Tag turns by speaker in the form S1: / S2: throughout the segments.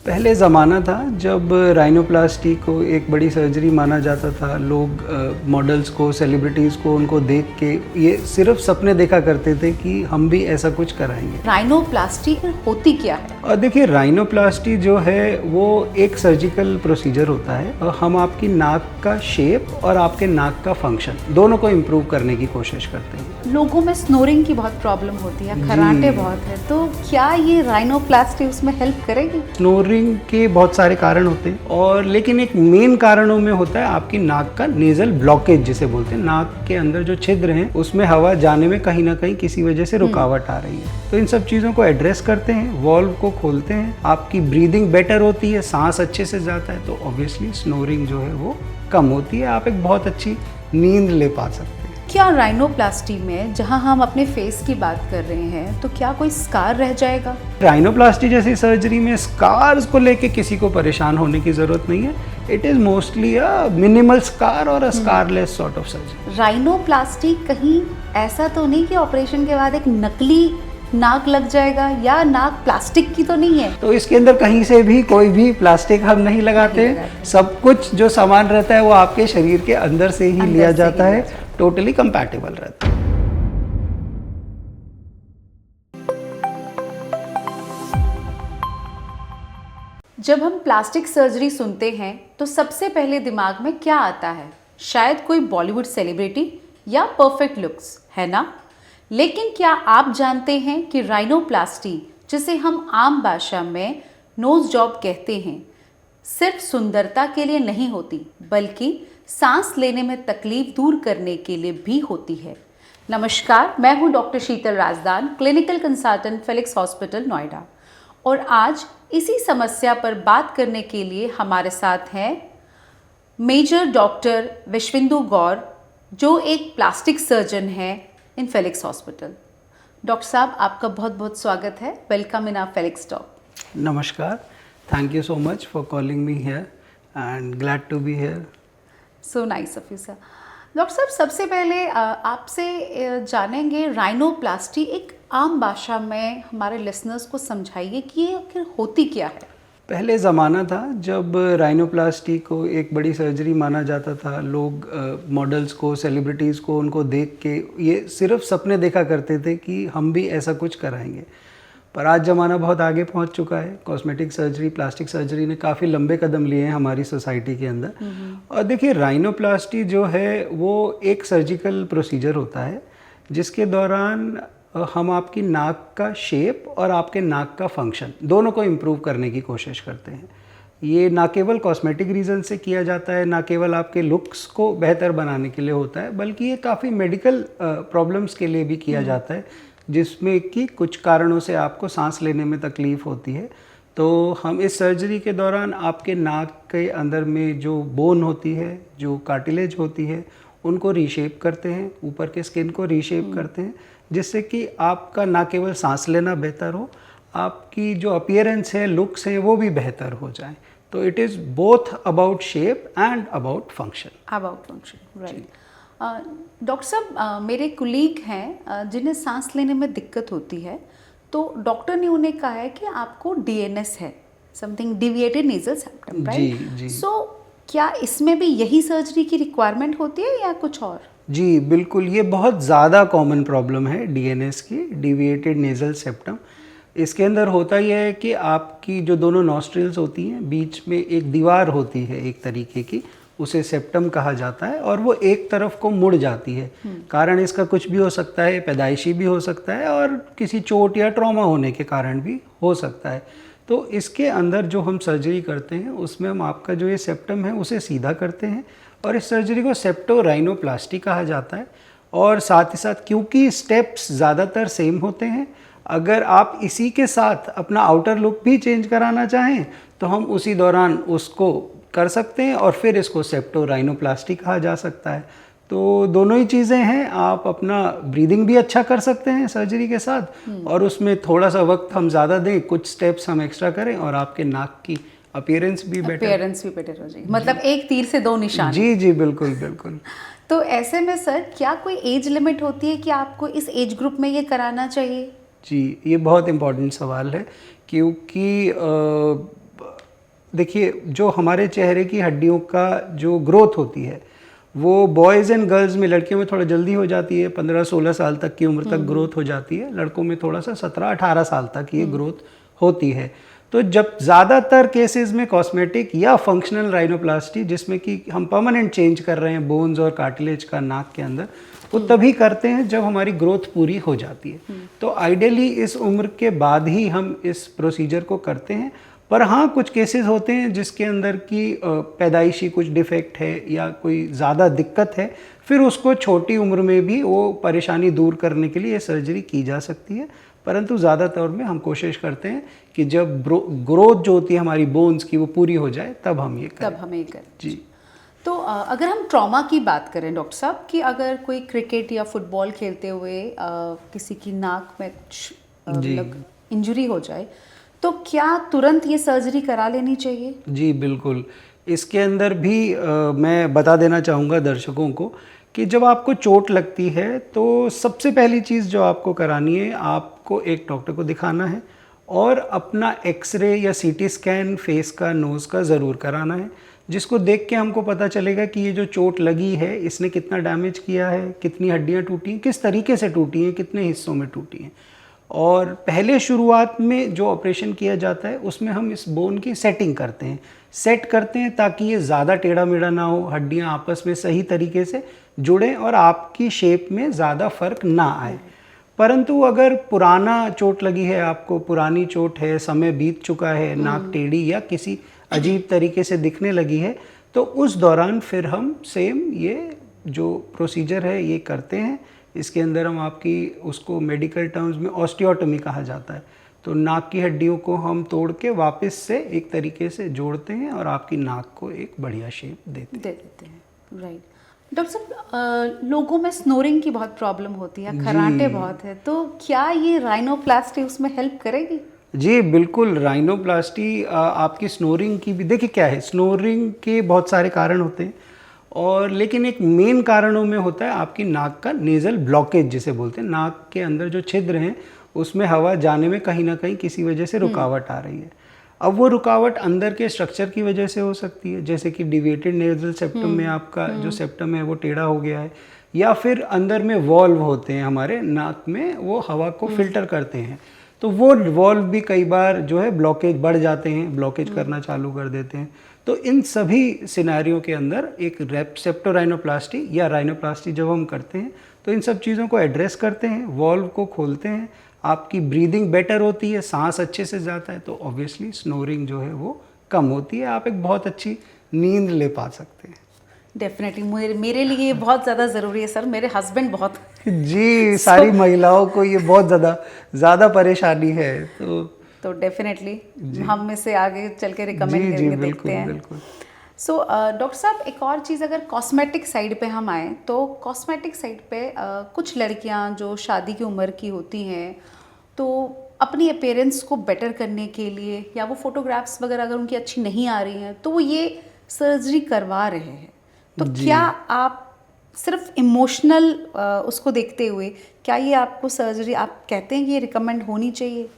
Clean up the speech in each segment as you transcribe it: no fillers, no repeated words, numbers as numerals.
S1: पहले ज़माना था जब राइनोप्लास्टी को एक बड़ी सर्जरी माना जाता था। लोग मॉडल्स को, सेलिब्रिटीज़ को, उनको देख के ये सिर्फ सपने देखा करते थे कि हम भी ऐसा कुछ कराएंगे।
S2: राइनोप्लास्टी होती क्या है?
S1: और देखिए, राइनोप्लास्टी जो है वो एक सर्जिकल प्रोसीजर होता है और हम आपकी नाक का शेप और आपके नाक का फंक्शन दोनों को इम्प्रूव करने की कोशिश करते हैं।
S2: लोगों में स्नोरिंग की बहुत प्रॉब्लम होती है, खर्राटे बहुत है, तो क्या ये राइनोप्लास्टी उसमें हेल्प करेगी?
S1: स्नोरिंग के बहुत सारे कारण होते हैं और लेकिन एक मेन कारणों में होता है आपकी नाक का नेजल ब्लॉकेज जिसे बोलते हैं। नाक के अंदर जो छिद्र हैं उसमें हवा जाने में कहीं ना कहीं किसी वजह से रुकावट आ रही है। तो इन सब चीज़ों को एड्रेस करते हैं, वॉल्व को खोलते हैं, आपकी ब्रीदिंग बेटर होती है, सांस अच्छे से जाता है, तो ऑब्वियसली स्नोरिंग जो है वो कम होती है, आप एक बहुत अच्छी नींद ले पा सकते हैं।
S2: क्या राइनोप्लास्टी में, जहां हम अपने फेस की बात कर रहे हैं, तो क्या कोई स्कार रह जाएगा?
S1: राइनोप्लास्टी जैसी सर्जरी में स्कार्स को लेके किसी को परेशान होने की ज़रूरत नहीं है। It is mostly a minimal scar और a scarless sort of surgery.
S2: Rhinoplasty कहीं ऐसा तो नहीं कि ऑपरेशन के बाद एक नकली नाक लग जाएगा, या नाक प्लास्टिक की तो नहीं है?
S1: तो इसके अंदर कहीं से भी कोई भी प्लास्टिक हम नहीं लगाते। सब कुछ जो सामान रहता है वो आपके शरीर के अंदर से ही लिया जाता है, टोटली कंपैटिबल रहता है।
S2: जब हम प्लास्टिक सर्जरी सुनते हैं तो सबसे पहले दिमाग में क्या आता है? शायद कोई बॉलीवुड सेलिब्रिटी या परफेक्ट लुक्स, है ना? लेकिन क्या आप जानते हैं कि राइनोप्लास्टी, जिसे हम आम भाषा में नोज जॉब कहते हैं, सिर्फ सुंदरता के लिए नहीं होती, बल्कि सांस लेने में तकलीफ दूर करने के लिए भी होती है। नमस्कार, मैं हूं doctor Sheetal Razdan, clinical consultant Felix hospital Noida, और आज इसी समस्या पर बात करने के लिए हमारे साथ हैं मेजर डॉक्टर विश्वेंदु गौर, जो एक प्लास्टिक सर्जन हैं इन फेलिक्स हॉस्पिटल। डॉक्टर साहब, आपका बहुत बहुत स्वागत है। Welcome in our Felix talk.
S1: नमस्कार, thank you so much for calling me here and glad to be here.
S2: So nice of you sir. Doctor साहब, सबसे पहले आपसे जानेंगे, राइनोप्लास्टी एक आम भाषा में हमारे लिसनर्स को समझाइए कि ये आखिर होती क्या है।
S1: पहले ज़माना था जब राइनोप्लास्टी को एक बड़ी सर्जरी माना जाता था। लोग मॉडल्स को, सेलिब्रिटीज़ को, उनको देख के ये सिर्फ सपने देखा करते थे कि हम भी ऐसा कुछ कराएंगे। पर आज ज़माना बहुत आगे पहुंच चुका है। कॉस्मेटिक सर्जरी, प्लास्टिक सर्जरी ने काफ़ी लंबे कदम लिए हैं हमारी सोसाइटी के अंदर। और देखिए, राइनोप्लास्टी जो है वो एक सर्जिकल प्रोसीजर होता है जिसके दौरान हम आपकी नाक का शेप और आपके नाक का फंक्शन दोनों को इम्प्रूव करने की कोशिश करते हैं। ये ना केवल कॉस्मेटिक रीज़न से किया जाता है, ना केवल आपके लुक्स को बेहतर बनाने के लिए होता है, बल्कि ये काफ़ी मेडिकल प्रॉब्लम्स के लिए भी किया जाता है, जिसमें कि कुछ कारणों से आपको सांस लेने में तकलीफ़ होती है। तो हम इस सर्जरी के दौरान आपके नाक के अंदर में जो बोन होती है, जो कार्टिलेज होती है, उनको रीशेप करते हैं, ऊपर के स्किन को रीशेप करते हैं, जिससे कि आपका ना केवल सांस लेना बेहतर हो, आपकी जो अपीयरेंस है, लुक्स हैं, वो भी बेहतर हो जाए। तो it is both about shape and about function.
S2: About function, right. Doctor साहब, मेरे कुलीग हैं जिन्हें सांस लेने में दिक्कत होती है, तो डॉक्टर ने उन्हें कहा है कि आपको डीएनएस है, something deviated nasal septum, right?
S1: जी।
S2: सो क्या इसमें भी यही सर्जरी की रिक्वायरमेंट होती है या कुछ और?
S1: जी बिल्कुल, ये बहुत ज़्यादा कॉमन प्रॉब्लम है डीएनएस की, डेविएटेड नेज़ल सेप्टम। इसके अंदर होता यह है कि आपकी जो दोनों नॉस्ट्रिल्स होती हैं, बीच में एक दीवार होती है एक तरीके की, उसे सेप्टम कहा जाता है, और वो एक तरफ को मुड़ जाती है। कारण इसका कुछ भी हो सकता है, पैदाइशी भी हो सकता है और किसी चोट या ट्रॉमा होने के कारण भी हो सकता है। तो इसके अंदर जो हम सर्जरी करते हैं उसमें हम आपका जो ये सेप्टम है उसे सीधा करते हैं, और इस सर्जरी को सेप्टोराइनोप्लास्टी कहा जाता है। और साथ ही साथ क्योंकि स्टेप्स ज़्यादातर सेम होते हैं, अगर आप इसी के साथ अपना आउटर लुक भी चेंज कराना चाहें तो हम उसी दौरान उसको कर सकते हैं, और फिर इसको सेप्टोराइनोप्लास्टी कहा जा सकता है। तो दोनों ही चीज़ें हैं, आप अपना ब्रीदिंग भी अच्छा कर सकते हैं सर्जरी के साथ, और उसमें थोड़ा सा वक्त हम ज़्यादा दें, कुछ स्टेप्स हम एक्स्ट्रा करें, और आपके नाक की अपीयरेंस भी बेटर हो जाएगी।
S2: मतलब एक तीर से दो निशान।
S1: जी बिल्कुल बिल्कुल।
S2: तो ऐसे में सर, क्या कोई एज लिमिट होती है कि आपको इस एज ग्रुप में ये कराना चाहिए?
S1: जी, ये बहुत इम्पोर्टेंट सवाल है, क्योंकि देखिए, जो हमारे चेहरे की हड्डियों का जो ग्रोथ होती है वो बॉयज़ एंड गर्ल्स में, लड़कियों में थोड़ा जल्दी हो जाती है, 15-16 साल तक की उम्र तक ग्रोथ हो जाती है, लड़कों में थोड़ा सा 17-18 साल तक ये ग्रोथ होती है। तो जब ज़्यादातर केसेस में कॉस्मेटिक या फंक्शनल राइनोप्लास्टी, जिसमें कि हम परमानेंट चेंज कर रहे हैं बोन्स और कार्टिलेज का नाक के अंदर, वो तभी करते हैं जब हमारी ग्रोथ पूरी हो जाती है। तो आइडियली इस उम्र के बाद ही हम इस प्रोसीजर को करते हैं। पर हाँ, कुछ केसेस होते हैं जिसके अंदर की पैदाइशी कुछ डिफेक्ट है या कोई ज़्यादा दिक्कत है, फिर उसको छोटी उम्र में भी वो परेशानी दूर करने के लिए ये सर्जरी की जा सकती है। परंतु ज़्यादातर में हम कोशिश करते हैं कि जब ग्रोथ जो होती है हमारी बोन्स की वो पूरी हो जाए तब हम ये करें।
S2: तब हमें ये करें।
S1: जी।
S2: तो अगर हम ट्रॉमा की बात करें डॉक्टर साहब, कि अगर कोई क्रिकेट या फुटबॉल खेलते हुए किसी की नाक में कुछ इंजरी हो जाए, तो क्या तुरंत ये सर्जरी करा लेनी चाहिए?
S1: जी बिल्कुल। इसके अंदर भी मैं बता देना चाहूँगा दर्शकों को कि जब आपको चोट लगती है तो सबसे पहली चीज़ जो आपको करानी है, आपको एक डॉक्टर को दिखाना है और अपना एक्सरे या सीटी स्कैन फेस का, नोज़ का ज़रूर कराना है, जिसको देख के हमको पता चलेगा कि ये जो चोट लगी है इसने कितना डैमेज किया है, कितनी हड्डियाँ टूटी हैं, किस तरीके से टूटी हैं, कितने हिस्सों में टूटी हैं। और पहले शुरुआत में जो ऑपरेशन किया जाता है उसमें हम इस बोन की सेटिंग करते हैं, सेट करते हैं ताकि ये ज़्यादा टेढ़ा मेढ़ा ना हो, हड्डियाँ आपस में सही तरीके से जुड़ें और आपकी शेप में ज़्यादा फर्क ना आए। परंतु अगर पुराना चोट लगी है, आपको पुरानी चोट है, समय बीत चुका है, नाक टेढ़ी या किसी अजीब तरीके से दिखने लगी है, तो उस दौरान फिर हम सेम ये जो प्रोसीजर है ये करते हैं। इसके अंदर हम आपकी, उसको मेडिकल टर्म्स में ऑस्टियोटॉमी कहा जाता है, तो नाक की हड्डियों को हम तोड़ के वापस से एक तरीके से जोड़ते हैं और आपकी नाक को एक बढ़िया शेप देते
S2: हैं। राइट। डॉक्टर साहब, लोगों में स्नोरिंग की बहुत प्रॉब्लम होती है, खर्राटे बहुत है, तो क्या ये राइनोप्लास्टी उसमें हेल्प करेगी?
S1: जी बिल्कुल। राइनोप्लास्टी आपकी स्नोरिंग की भी, देखिए क्या है, स्नोरिंग के बहुत सारे कारण होते हैं और लेकिन एक मेन कारणों में होता है आपकी नाक का नेज़ल ब्लॉकेज जिसे बोलते हैं। नाक के अंदर जो छिद्र हैं उसमें हवा जाने में कहीं ना कहीं किसी वजह से रुकावट आ रही है। अब वो रुकावट अंदर के स्ट्रक्चर की वजह से हो सकती है, जैसे कि डिविएटेड नेज़ल सेप्टम में आपका जो सेप्टम है वो टेढ़ा हो गया है, या फिर अंदर में वॉल्व होते हैं हमारे नाक में, वो हवा को फिल्टर करते हैं, तो वो वॉल्व भी कई बार जो है ब्लॉकेज बढ़ जाते हैं, ब्लॉकेज करना चालू कर देते हैं। तो इन सभी सिनेरियो के अंदर एक सेप्टोराइनोप्लास्टी या राइनोप्लास्टी जब हम करते हैं तो इन सब चीज़ों को एड्रेस करते हैं, वॉल्व को खोलते हैं, आपकी ब्रीदिंग बेटर होती है, सांस अच्छे से जाता है, तो ऑब्वियसली स्नोरिंग जो है वो कम होती है, आप एक बहुत अच्छी नींद ले पा सकते हैं।
S2: डेफिनेटली मेरे लिए ये बहुत ज़्यादा ज़रूरी है सर, मेरे हस्बैंड बहुत
S1: जी सारी महिलाओं को ये बहुत ज़्यादा परेशानी है,
S2: तो डेफिनेटली हम में से आगे चल के रिकमेंड करेंगे, देखते हैं।
S1: बिल्कुल।
S2: सो डॉक्टर साहब, एक और चीज़, अगर कॉस्मेटिक साइड पे हम आए तो कॉस्मेटिक साइड पे कुछ लड़कियां जो शादी की उम्र की होती हैं तो अपनी अपीयरेंस को बेटर करने के लिए, या वो फोटोग्राफ्स वगैरह अगर उनकी अच्छी नहीं आ रही हैं तो वो ये सर्जरी करवा रहे हैं, तो क्या आप सिर्फ इमोशनल उसको देखते हुए क्या ये आपको सर्जरी आप कहते हैं कि ये रिकमेंड होनी चाहिए?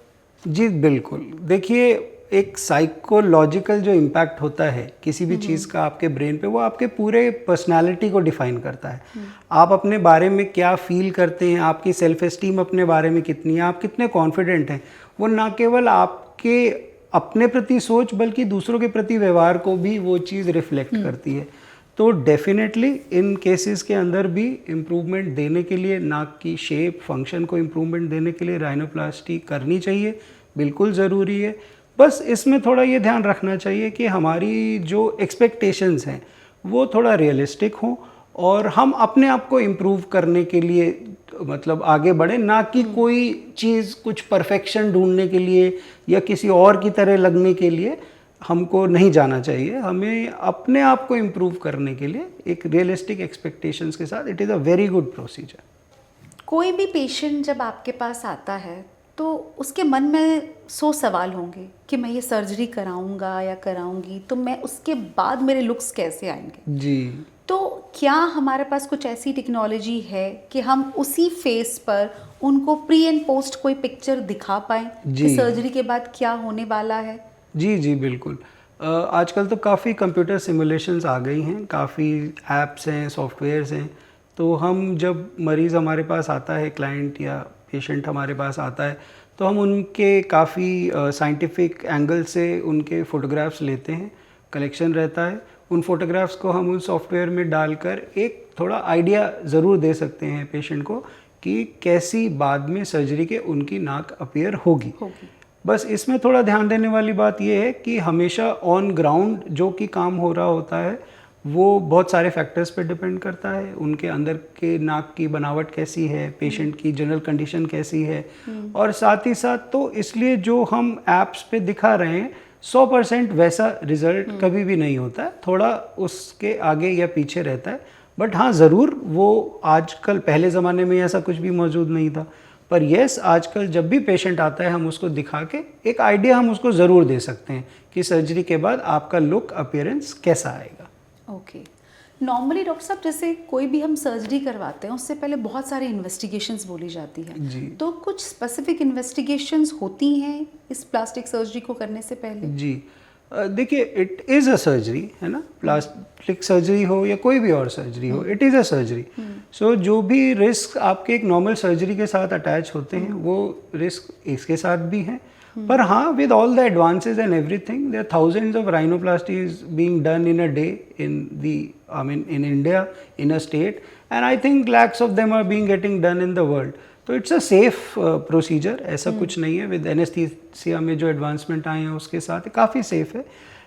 S1: जी बिल्कुल। देखिए, एक साइकोलॉजिकल जो इम्पैक्ट होता है किसी भी चीज़ का आपके ब्रेन पे, वो आपके पूरे पर्सनालिटी को डिफाइन करता है। आप अपने बारे में क्या फील करते हैं, आपकी सेल्फ एस्टीम अपने बारे में कितनी है, आप कितने कॉन्फिडेंट हैं, वो ना केवल आपके अपने प्रति सोच बल्कि दूसरों के प्रति व्यवहार को भी वो चीज़ रिफ्लेक्ट करती है। तो डेफिनेटली इन केसेस के अंदर भी इम्प्रूवमेंट देने के लिए, नाक की शेप फंक्शन को इम्प्रूवमेंट देने के लिए राइनोप्लास्टी करनी चाहिए, बिल्कुल ज़रूरी है। बस इसमें थोड़ा ये ध्यान रखना चाहिए कि हमारी जो एक्सपेक्टेशंस हैं वो थोड़ा रियलिस्टिक हों और हम अपने आप को इम्प्रूव करने के लिए मतलब आगे बढ़े, ना कि कोई चीज़ कुछ परफेक्शन ढूंढने के लिए या किसी और की तरह लगने के लिए हमको नहीं जाना चाहिए। हमें अपने आप को इम्प्रूव करने के लिए एक रियलिस्टिक एक्सपेक्टेशंस के साथ it is a very good procedure.
S2: कोई भी पेशेंट जब आपके पास आता है तो उसके मन में 100 सवाल होंगे कि मैं ये सर्जरी कराऊंगा या कराऊंगी तो मैं उसके बाद मेरे लुक्स कैसे आएंगे
S1: जी।
S2: तो क्या हमारे पास कुछ ऐसी टेक्नोलॉजी है कि हम उसी फेस पर उनको प्री एंड पोस्ट कोई पिक्चर दिखा पाएं कि सर्जरी के बाद क्या होने वाला है?
S1: जी जी बिल्कुल। आजकल तो काफ़ी कंप्यूटर सिमुलेशंस आ गई हैं, काफ़ी ऐप्स हैं, सॉफ्टवेयर्स हैं। तो हम जब मरीज़ हमारे पास आता है, क्लाइंट या पेशेंट हमारे पास आता है, तो हम उनके काफ़ी साइंटिफिक एंगल से उनके फ़ोटोग्राफ्स लेते हैं, कलेक्शन रहता है। उन फ़ोटोग्राफ्स को हम उन सॉफ्टवेयर में डालकर एक थोड़ा आइडिया ज़रूर दे सकते हैं पेशेंट को कि कैसी बाद में सर्जरी के उनकी नाक अपीयर होगी। बस इसमें थोड़ा ध्यान देने वाली बात यह है कि हमेशा ऑन ग्राउंड जो कि काम हो रहा होता है वो बहुत सारे फैक्टर्स पे डिपेंड करता है। उनके अंदर के नाक की बनावट कैसी है, पेशेंट की जनरल कंडीशन कैसी है, और साथ ही साथ तो इसलिए जो हम ऐप्स पे दिखा रहे हैं 100% वैसा रिजल्ट कभी भी नहीं होता है, थोड़ा उसके आगे या पीछे रहता है। बट हाँ, ज़रूर वो आजकल, पहले ज़माने में ऐसा कुछ भी मौजूद नहीं था, पर यस आजकल जब भी पेशेंट आता है हम उसको दिखा के एक आइडिया हम उसको ज़रूर दे सकते हैं कि सर्जरी के बाद आपका लुक अपीयरेंस कैसा आएगा।
S2: ओके, नॉर्मली डॉक्टर साहब जैसे कोई भी हम सर्जरी करवाते हैं उससे पहले बहुत सारे इन्वेस्टिगेशंस बोली जाती है
S1: जी।
S2: तो कुछ स्पेसिफिक इन्वेस्टिगेशंस होती हैं इस प्लास्टिक सर्जरी को करने से पहले?
S1: जी, देखिए, इट इज़ अ सर्जरी, है ना। प्लास्टिक सर्जरी हो या कोई भी और सर्जरी हो, इट इज़ अ सर्जरी। सो जो भी रिस्क आपके एक नॉर्मल सर्जरी के साथ अटैच होते हैं वो रिस्क इसके साथ भी हैं। पर हाँ, with all the advances and everything, there thousands of rhinoplasties being done in a day in India, in a state, and I think lakhs of them are being getting done in the world. तो it's a safe procedure, ऐसा कुछ नहीं है। With anaesthesia में जो advancement आए हैं उसके साथ काफ़ी सेफ है।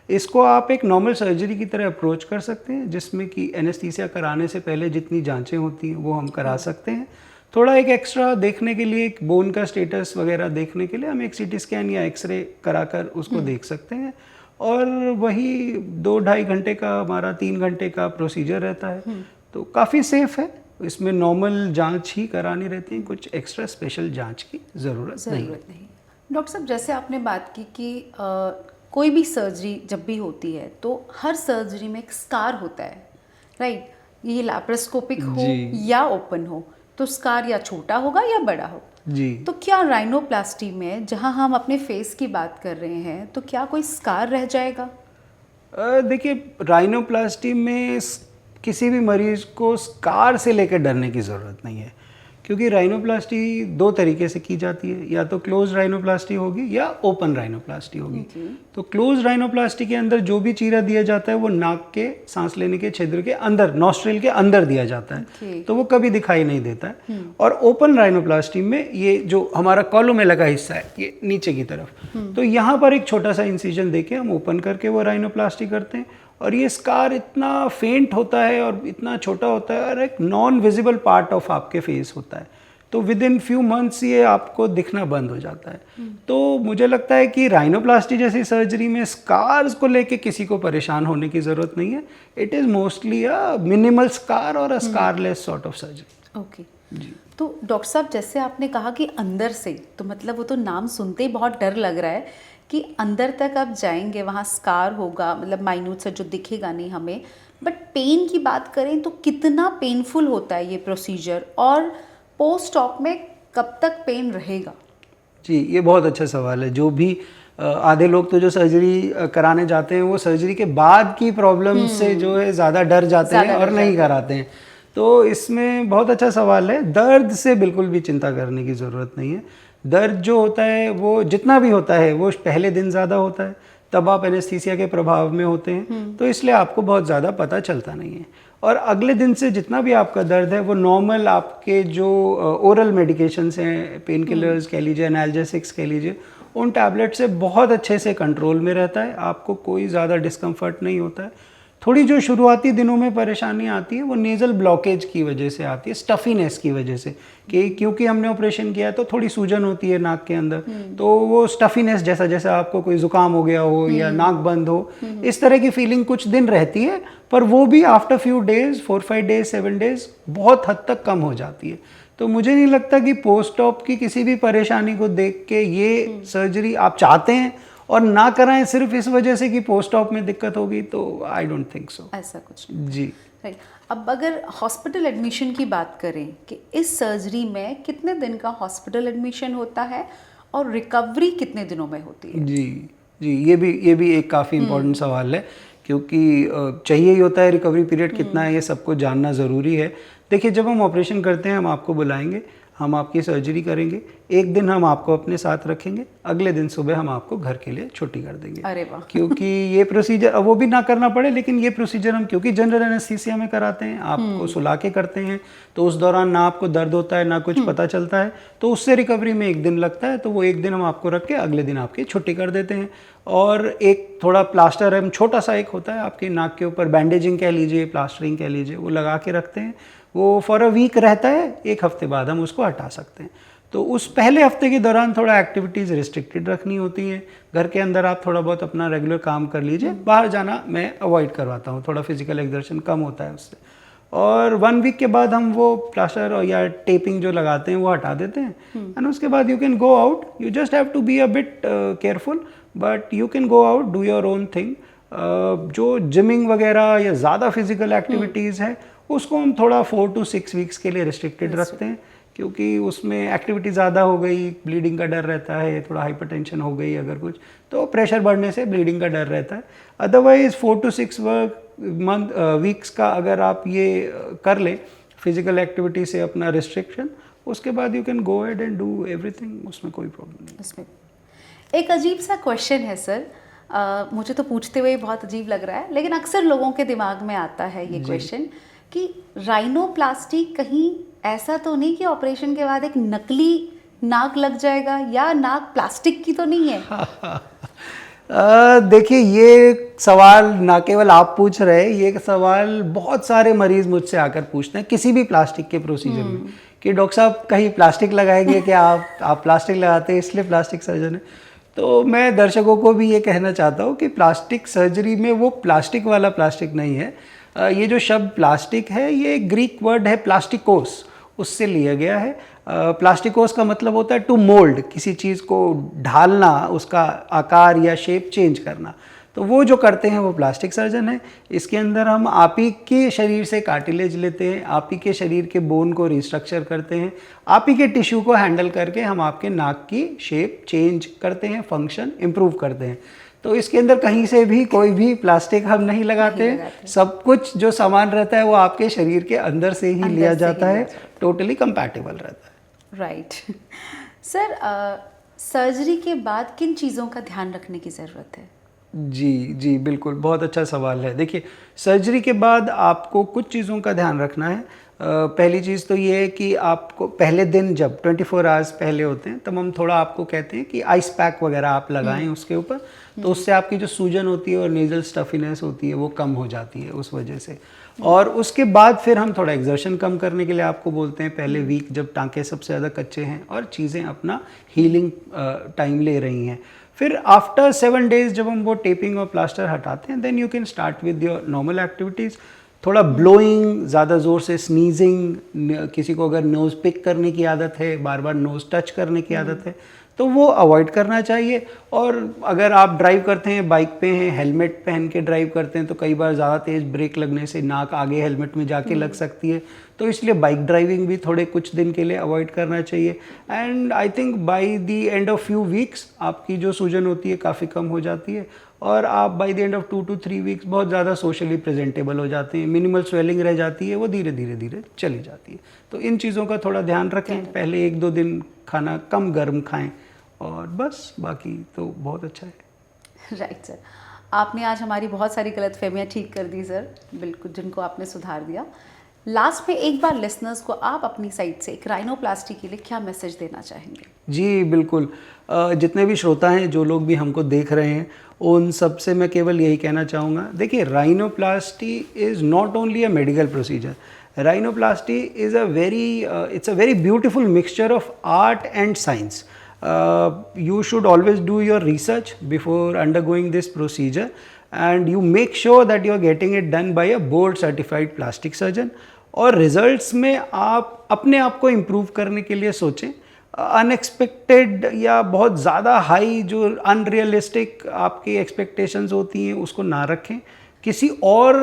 S1: इसको आप एक नॉर्मल सर्जरी की तरह अप्रोच कर सकते हैं, जिसमें कि एनेस्थीसिया कराने से पहले जितनी जांचें होती हैं वो हम करा सकते हैं। थोड़ा एक एक्स्ट्रा देखने के लिए, एक बोन का स्टेटस वगैरह देखने के लिए हम एक सीटी स्कैन या एक्सरे कराकर उसको देख सकते हैं। और वही 2-2.5 घंटे का हमारा 3 घंटे का प्रोसीजर रहता है, तो काफ़ी सेफ है। इसमें नॉर्मल जांच ही करानी रहती है, कुछ एक्स्ट्रा स्पेशल जांच की ज़रूरत नहीं।
S2: डॉक्टर साहब, जैसे आपने बात की कि कोई भी सर्जरी जब भी होती है तो हर सर्जरी में एक स्कार होता है, राइट? ये लैप्रोस्कोपिक हो या ओपन हो, तो स्कार या छोटा होगा या बड़ा हो।
S1: जी।
S2: तो क्या राइनोप्लास्टी में, जहां हम अपने फेस की बात कर रहे हैं, तो क्या कोई स्कार रह जाएगा?
S1: देखिए, राइनोप्लास्टी में किसी भी मरीज को स्कार से लेकर डरने की ज़रूरत नहीं है, क्योंकि राइनोप्लास्टी 2 तरीके से की जाती है, या तो क्लोज राइनोप्लास्टी होगी या ओपन राइनोप्लास्टी होगी। तो क्लोज राइनोप्लास्टी के अंदर जो भी चीरा दिया जाता है वो नाक के सांस लेने के छिद्र के अंदर, नॉस्ट्रिल के अंदर दिया जाता है, तो वो कभी दिखाई नहीं देता है। और ओपन राइनोप्लास्टी में ये जो हमारा कॉलम में लगा हिस्सा है, ये नीचे की तरफ, तो यहाँ पर एक छोटा सा इंसिजन देके हम ओपन करके वो राइनोप्लास्टी करते हैं। और ये स्कार इतना फेंट होता है और इतना छोटा होता है, और एक नॉन विजिबल पार्ट ऑफ आपके फेस होता है, तो विद इन फ्यू मंथ्स ये आपको दिखना बंद हो जाता है। तो मुझे लगता है कि राइनोप्लास्टी जैसी सर्जरी में स्कार्स को लेके किसी को परेशान होने की ज़रूरत नहीं है। It is mostly a minimal scar और a scarless sort of surgery.
S2: Okay जी। तो डॉक्टर साहब, जैसे आपने कहा कि अंदर से, तो मतलब वो तो नाम सुनते ही बहुत डर लग रहा है कि अंदर तक आप जाएंगे, वहाँ स्कार होगा, मतलब माइन्यूट सा जो दिखेगा नहीं हमें। बट पेन की बात करें तो कितना पेनफुल होता है ये प्रोसीजर, और पोस्ट ऑप में कब तक पेन रहेगा?
S1: जी, ये बहुत अच्छा सवाल है। जो भी आधे लोग तो जो सर्जरी कराने जाते हैं वो सर्जरी के बाद की प्रॉब्लम से जो है ज़्यादा डर जाते हैं और नहीं कराते हैं। तो इसमें बहुत अच्छा सवाल है। दर्द से बिल्कुल भी चिंता करने की ज़रूरत नहीं है। दर्द जो होता है वो जितना भी होता है वो पहले दिन ज़्यादा होता है, तब आप एनेस्थीसिया के प्रभाव में होते हैं, तो इसलिए आपको बहुत ज़्यादा पता चलता नहीं है। और अगले दिन से जितना भी आपका दर्द है वो नॉर्मल आपके जो ओरल मेडिकेशंस हैं, पेन किलर्स कह लीजिए, एनाल्जेसिक्स कह लीजिए, उन टैबलेट से बहुत अच्छे से कंट्रोल में रहता है। आपको कोई ज़्यादा डिस्कम्फर्ट नहीं होता है। थोड़ी जो शुरुआती दिनों में परेशानी आती है वो नेज़ल ब्लॉकेज की वजह से आती है, स्टफीनेस की वजह से, कि क्योंकि हमने ऑपरेशन किया है तो थोड़ी सूजन होती है नाक के अंदर, तो वो स्टफीनेस, जैसा जैसा आपको कोई जुकाम हो गया हो या नाक बंद हो, इस तरह की फीलिंग कुछ दिन रहती है, पर वो भी after few days, 4-5 days, 7 days बहुत हद तक कम हो जाती है। तो मुझे नहीं लगता कि पोस्ट ऑप की किसी भी परेशानी को देख के ये सर्जरी आप चाहते हैं और ना कराएं सिर्फ इस वजह से कि पोस्ट ऑप में दिक्कत होगी, तो आई डोंट थिंक सो।
S2: ऐसा कुछ नहीं।
S1: जी,
S2: राइट। अब अगर हॉस्पिटल एडमिशन की बात करें कि इस सर्जरी में कितने दिन का हॉस्पिटल एडमिशन होता है और रिकवरी कितने दिनों में होती है?
S1: जी, जी, ये भी एक काफ़ी इम्पोर्टेंट सवाल है, क्योंकि चाहिए ही होता है रिकवरी पीरियड कितना है, ये सबको जानना ज़रूरी है। देखिए, जब हम ऑपरेशन करते हैं हम आपको बुलाएंगे, हम आपकी सर्जरी करेंगे, एक दिन हम आपको अपने साथ रखेंगे, अगले दिन सुबह हम आपको घर के लिए छुट्टी कर देंगे।
S2: अरे वाह।
S1: क्योंकि ये प्रोसीजर वो भी ना करना पड़े, लेकिन ये प्रोसीजर हम क्योंकि जनरल एनेस्थीसिया में कराते हैं, आपको सुला के करते हैं, तो उस दौरान ना आपको दर्द होता है ना कुछ पता चलता है, तो उससे रिकवरी में एक दिन लगता है, तो वो एक दिन हम आपको रख के अगले दिन आपकी छुट्टी कर देते हैं। और एक थोड़ा प्लास्टर है, छोटा सा एक होता है आपके नाक के ऊपर, बैंडेजिंग कह लीजिए, प्लास्टरिंग कह लीजिए, वो लगा के रखते हैं, वो फॉर अ वीक रहता है, एक हफ्ते बाद हम उसको हटा सकते हैं। तो उस पहले हफ्ते के दौरान थोड़ा एक्टिविटीज़ रिस्ट्रिक्टेड रखनी होती हैं, घर के अंदर आप थोड़ा बहुत अपना रेगुलर काम कर लीजिए, बाहर जाना मैं अवॉइड करवाता हूँ, थोड़ा फिजिकल एक्सर्शन कम होता है उससे। और 1 वीक के बाद हम वो प्लास्टर और या टेपिंग जो लगाते हैं वो हटा देते हैं, एंड उसके बाद you can go out, you just have to be a bit careful, but you can go out, do your own thing. जो जिमिंग वगैरह या ज़्यादा फिजिकल एक्टिविटीज़ है उसको हम थोड़ा 4 to 6 वीक्स के लिए रिस्ट्रिक्टेड रखते हैं, क्योंकि उसमें एक्टिविटी ज़्यादा हो गई, ब्लीडिंग का डर रहता है, थोड़ा हाइपरटेंशन हो गई अगर कुछ, तो प्रेशर बढ़ने से ब्लीडिंग का डर रहता है। अदरवाइज 4 to 6 वीक्स का अगर आप ये कर ले फिजिकल एक्टिविटी से अपना रिस्ट्रिक्शन, उसके बाद you can go ahead and do everything, उसमें कोई प्रॉब्लम नहीं।
S2: इसमें एक अजीब सा क्वेश्चन है सर, मुझे तो पूछते हुए बहुत अजीब लग रहा है, लेकिन अक्सर लोगों के दिमाग में आता है ये क्वेश्चन कि राइनोप्लास्टी कहीं ऐसा तो नहीं कि ऑपरेशन के बाद एक नकली नाक लग जाएगा, या नाक प्लास्टिक की तो नहीं है?
S1: देखिए, ये सवाल ना केवल आप पूछ रहे हैं, ये सवाल बहुत सारे मरीज मुझसे आकर पूछते हैं किसी भी प्लास्टिक के प्रोसीजर में, कि डॉक्टर साहब कहीं प्लास्टिक लगाएंगे क्या आप प्लास्टिक लगाते हैं इसलिए प्लास्टिक सर्जन है। तो मैं दर्शकों को भी ये कहना चाहता हूँ कि प्लास्टिक सर्जरी में वो प्लास्टिक वाला प्लास्टिक नहीं है। ये जो शब्द प्लास्टिक है ये ग्रीक वर्ड है प्लास्टिकोस, उससे लिया गया है। प्लास्टिकोस का मतलब होता है टू मोल्ड, किसी चीज़ को ढालना, उसका आकार या शेप चेंज करना। तो वो जो करते हैं वो प्लास्टिक सर्जन है। इसके अंदर हम आप ही के शरीर से कार्टिलेज लेते हैं, आप ही के शरीर के बोन को रिस्ट्रक्चर करते हैं, आप ही के टिश्यू को हैंडल करके हम आपके नाक की शेप चेंज करते हैं, फंक्शन इम्प्रूव करते हैं। तो इसके अंदर कहीं से भी कोई भी प्लास्टिक हम नहीं लगाते, सब कुछ जो सामान रहता है वो आपके शरीर के अंदर से ही लिया जाता है, टोटली कंपैटिबल रहता है।
S2: राइट। सर, सर्जरी के बाद किन चीज़ों का ध्यान रखने की ज़रूरत है?
S1: जी बिल्कुल, बहुत अच्छा सवाल है। देखिए, सर्जरी के बाद आपको कुछ चीज़ों का ध्यान रखना है। पहली चीज़ तो ये है कि आपको पहले दिन जब 24 आवर्स पहले होते हैं तब हम थोड़ा आपको कहते हैं कि आइस पैक वगैरह आप लगाएं उसके ऊपर, तो उससे आपकी जो सूजन होती है और नेजल स्टफीनेस होती है वो कम हो जाती है उस वजह से। और उसके बाद फिर हम थोड़ा एक्सर्शन कम करने के लिए आपको बोलते हैं पहले वीक, जब टाँके सबसे ज़्यादा कच्चे हैं और चीज़ें अपना हीलिंग टाइम ले रही हैं। फिर आफ्टर 7 days जब हम वो टेपिंग और प्लास्टर हटाते हैं, then you can start with your normal activities. थोड़ा ब्लोइंग, ज़्यादा ज़ोर से स्नीजिंग, किसी को अगर नोज़ पिक करने की आदत है, बार बार नोज़ टच करने की आदत है, तो वो अवॉइड करना चाहिए। और अगर आप ड्राइव करते हैं, बाइक पे हैं, हेलमेट पहन के ड्राइव करते हैं, तो कई बार ज़्यादा तेज़ ब्रेक लगने से नाक आगे हेलमेट में जाके लग सकती है, तो इसलिए बाइक ड्राइविंग भी थोड़े कुछ दिन के लिए अवॉइड करना चाहिए। And I think by the end of few weeks आपकी जो सूजन होती है काफ़ी कम हो जाती है, और आप by the end of 2 to 3 weeks बहुत ज़्यादा सोशली प्रेजेंटेबल हो जाते हैं। मिनिमल स्वेलिंग रह जाती है, वो धीरे धीरे चली जाती है। तो इन चीज़ों का थोड़ा ध्यान रखें, पहले 1-2 दिन खाना कम गर्म खाएं, और बस बाकी तो बहुत अच्छा है।
S2: राइट सर, आपने आज हमारी बहुत सारी गलतफहमियां ठीक कर दी सर, बिल्कुल, जिनको आपने सुधार दिया। लास्ट में एक बार लिसनर्स को आप अपनी साइड से एक राइनोप्लास्टी के लिए क्या मैसेज देना चाहेंगे?
S1: जी बिल्कुल, जितने भी श्रोता हैं, जो लोग भी हमको देख रहे हैं, उन सब से मैं केवल यही कहना चाहूँगा, देखिए, rhinoplasty is not only a medical procedure. Rhinoplasty is it's a very beautiful mixture of art and science. You should always do your research before undergoing this procedure, and you make sure that you are getting it done by a board certified plastic surgeon. और results में आप अपने आप को improve करने के लिए सोचें, अनएक्सपेक्टेड या बहुत ज़्यादा हाई जो अनरियलिस्टिक आपकी एक्सपेक्टेशंस होती हैं उसको ना रखें, किसी और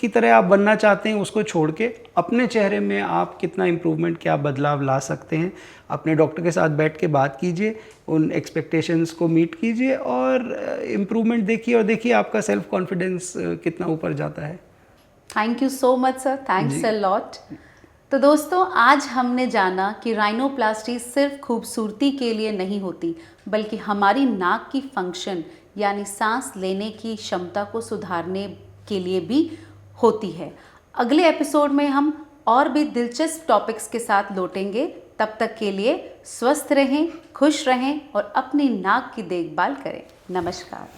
S1: की तरह आप बनना चाहते हैं, उसको छोड़ के अपने चेहरे में आप कितना इम्प्रूवमेंट, क्या बदलाव ला सकते हैं, अपने डॉक्टर के साथ बैठ के बात कीजिए, उन एक्सपेक्टेशंस को मीट कीजिए और इम्प्रूवमेंट देखिए, और देखिए आपका सेल्फ कॉन्फिडेंस कितना ऊपर जाता है।
S2: Thank you so much sir, thanks a lot. तो दोस्तों, आज हमने जाना कि राइनोप्लास्टी सिर्फ खूबसूरती के लिए नहीं होती, बल्कि हमारी नाक की फंक्शन यानी सांस लेने की क्षमता को सुधारने के लिए भी होती है। अगले एपिसोड में हम और भी दिलचस्प टॉपिक्स के साथ लौटेंगे। तब तक के लिए स्वस्थ रहें, खुश रहें और अपनी नाक की देखभाल करें। नमस्कार।